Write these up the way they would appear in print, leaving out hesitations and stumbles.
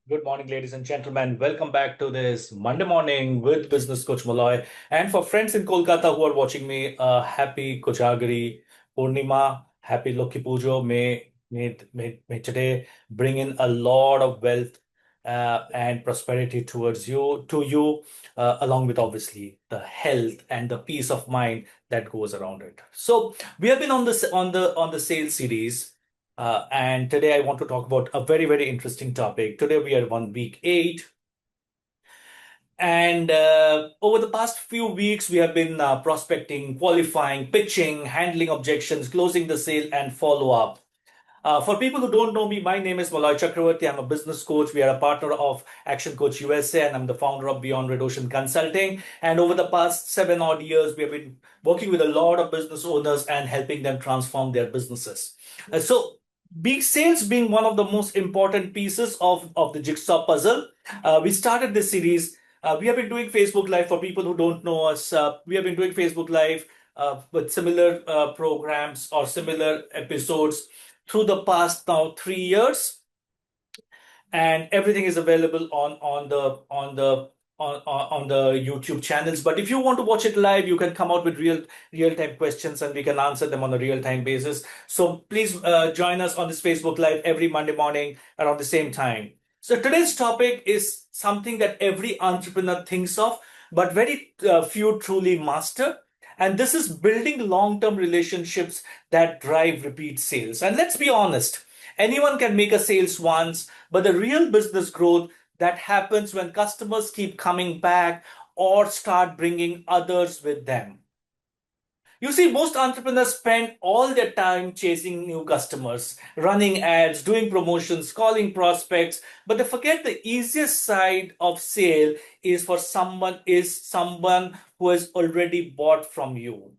Good morning, ladies and gentlemen. Welcome back to this Monday morning with Business Coach Malloy. And for friends in Kolkata who are watching me, happy Kochagari Purnima, happy Lokhi Pujo. May today bring in a lot of wealth and prosperity to you, along with obviously the health and the peace of mind that goes around it. So we have been on the sales series. And today I want to talk about a very, very interesting topic. Today we are on week 8. And over the past few weeks, we have been prospecting, qualifying, pitching, handling objections, closing the sale, and follow up. For people who don't know me, my name is Malloy Chakravarti. I'm a business coach. We are a partner of Action Coach USA, and I'm the founder of Beyond Red Ocean Consulting. And over the past 7 odd years, we have been working with a lot of business owners and helping them transform their businesses. So, sales being one of the most important pieces of the jigsaw puzzle, we started this series. We have been doing Facebook Live for people who don't know us. We have been doing Facebook Live with similar programs or similar episodes through the past now 3 years, and everything is available on the YouTube channels. But if you want to watch it live, you can come out with real time questions, and we can answer them on a real time basis. So please join us on this Facebook Live every Monday morning around the same time. So today's topic is something that every entrepreneur thinks of, but very few truly master. And this is building long term relationships that drive repeat sales. And let's be honest, anyone can make a sales once, but the real business growth that happens when customers keep coming back or start bringing others with them. You see, most entrepreneurs spend all their time chasing new customers, running ads, doing promotions, calling prospects, but they forget the easiest side of sale is someone who has already bought from you.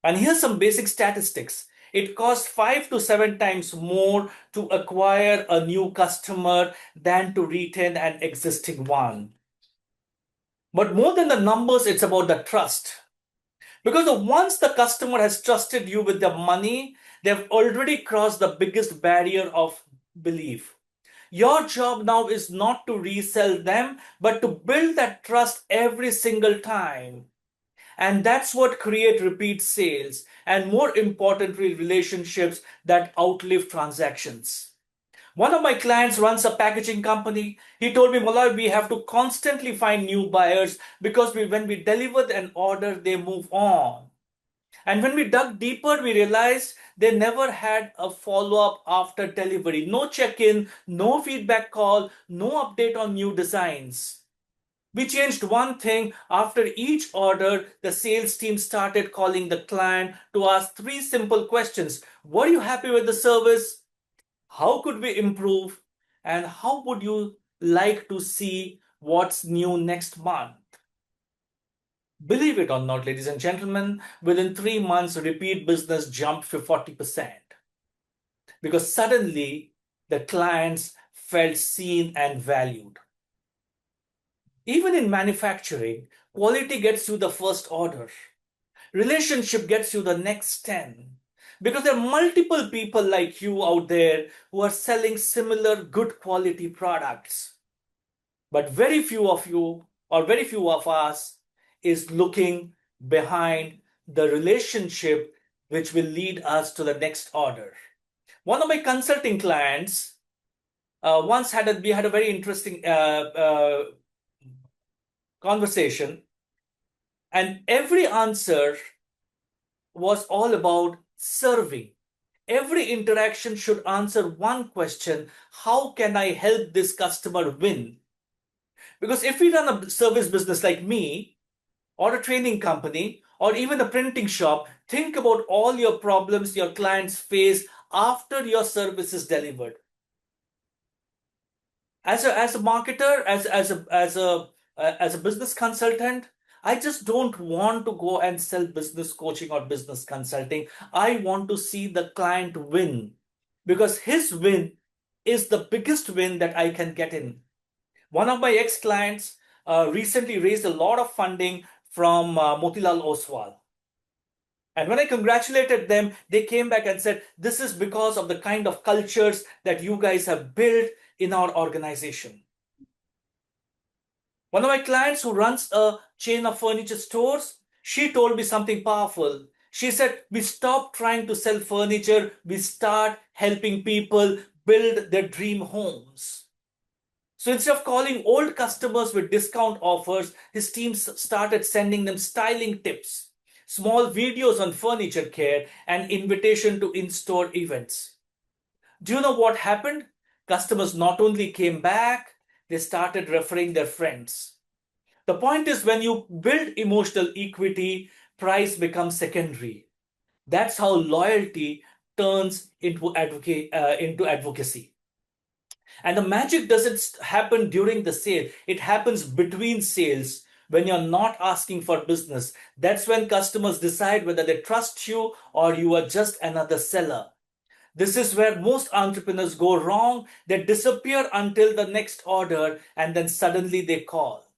And here's some basic statistics. It costs 5 to 7 times more to acquire a new customer than to retain an existing one. But more than the numbers, it's about the trust. Because once the customer has trusted you with their money, they've already crossed the biggest barrier of belief. Your job now is not to resell them, but to build that trust every single time. And that's what create repeat sales and, more importantly, relationships that outlive transactions. One of my clients runs a packaging company. He told me, Malloy, we have to constantly find new buyers because when we deliver an order, they move on. And when we dug deeper, we realized they never had a follow up after delivery. No check in, no feedback call, no update on new designs. We changed one thing. After each order, the sales team started calling the client to ask 3 simple questions. Were you happy with the service? How could we improve? And how would you like to see what's new next month? Believe it or not, ladies and gentlemen, within 3 months, repeat business jumped for 40% because suddenly the clients felt seen and valued. Even in manufacturing, quality gets you the first order. Relationship gets you the next 10. Because there are multiple people like you out there who are selling similar good quality products. But very few of you or very few of us is looking behind the relationship which will lead us to the next order. One of my consulting clients we had a very interesting conversation, and every answer was all about serving. Every interaction should answer one question: how can I help this customer win? Because if we run a service business like me, or a training company, or even a printing shop, think about all your problems your clients face after your service is delivered. As a marketer, as a business consultant, I just don't want to go and sell business coaching or business consulting. I want to see the client win, because his win is the biggest win that I can get in. One of my ex clients recently raised a lot of funding from Motilal Oswal. And when I congratulated them, they came back and said, this is because of the kind of cultures that you guys have built. in our organization. One of my clients who runs a chain of furniture stores, she told me something powerful. She said, we stop trying to sell furniture, we start helping people build their dream homes. So instead of calling old customers with discount offers, his team started sending them styling tips, small videos on furniture care, and invitation to in-store events. Do you know what happened? Customers not only came back, they started referring their friends. The point is, when you build emotional equity, price becomes secondary. That's how loyalty turns into advocacy. And the magic doesn't happen during the sale, it happens between sales. When you're not asking for business, that's when customers decide whether they trust you or you are just another seller. This is where most entrepreneurs go wrong. They disappear until the next order and then suddenly they call.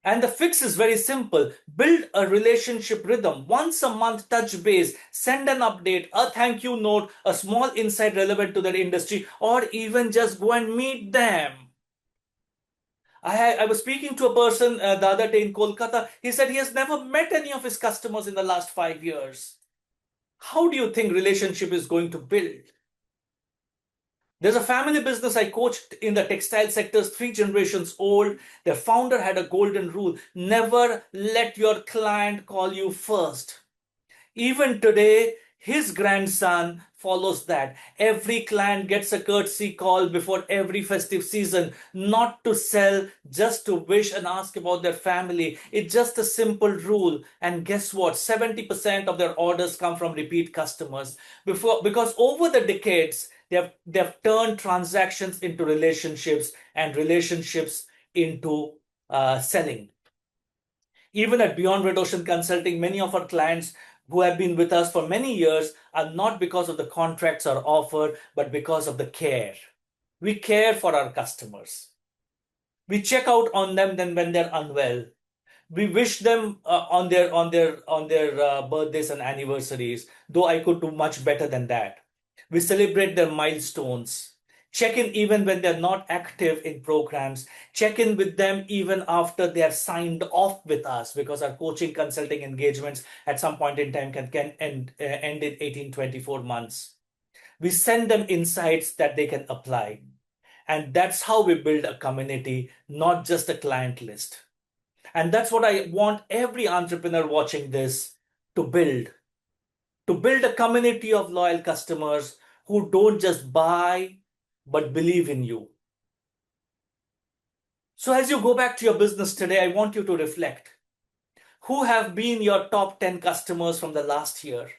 And the fix is very simple. Build a relationship rhythm. Once a month, touch base, send an update, a thank you note, a small insight relevant to their industry, or even just go and meet them. I was speaking to a person the other day in Kolkata. He said he has never met any of his customers in the last 5 years. How do you think relationship is going to build? There's a family business I coached in the textile sectors, 3 generations old. Their founder had a golden rule: never let your client call you first. Even today, his grandson follows that. Every client gets a courtesy call before every festive season, not to sell, just to wish and ask about their family. It's just a simple rule. And guess what? 70% of their orders come from repeat customers. Because over the decades, they have turned transactions into relationships and relationships into selling. Even at Beyond Red Ocean Consulting, many of our clients who have been with us for many years are not because of the contracts or offer, but because of the care. We care for our customers. We check out on them then when they're unwell. We wish them on their birthdays and anniversaries, though I could do much better than that. We celebrate their milestones. Check in even when they're not active in programs. Check in with them even after they are signed off with us, because our coaching consulting engagements at some point in time can end in 18-24 months. We send them insights that they can apply. And that's how we build a community, not just a client list. And that's what I want every entrepreneur watching this to build. To build a community of loyal customers who don't just buy, but believe in you. So as you go back to your business today, I want you to reflect. Who have been your top 10 customers from the last year?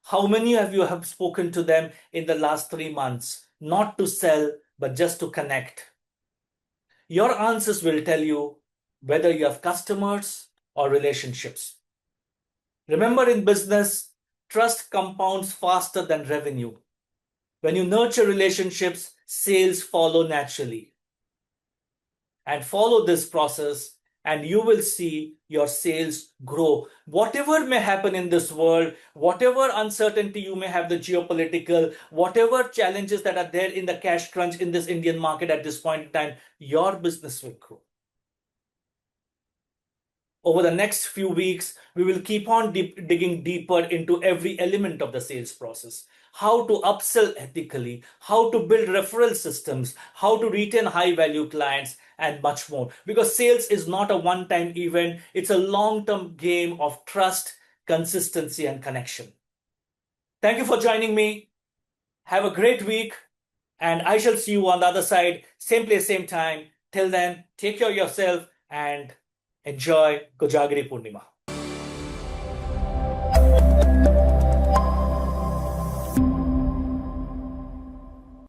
How many of you have spoken to them in the last 3 months? Not to sell, but just to connect. Your answers will tell you whether you have customers or relationships. Remember, in business, trust compounds faster than revenue. When you nurture relationships, sales follow naturally. And follow this process, and you will see your sales grow. Whatever may happen in this world, whatever uncertainty you may have, the geopolitical, whatever challenges that are there in the cash crunch in this Indian market at this point in time, your business will grow. Over the next few weeks, we will keep on digging deeper into every element of the sales process. How to upsell ethically, how to build referral systems, how to retain high value clients, and much more. Because sales is not a one-time event, it's a long-term game of trust, consistency, and connection. Thank you for joining me. Have a great week, and I shall see you on the other side, same place, same time. Till then, take care of yourself and enjoy Kojagiri Purnima.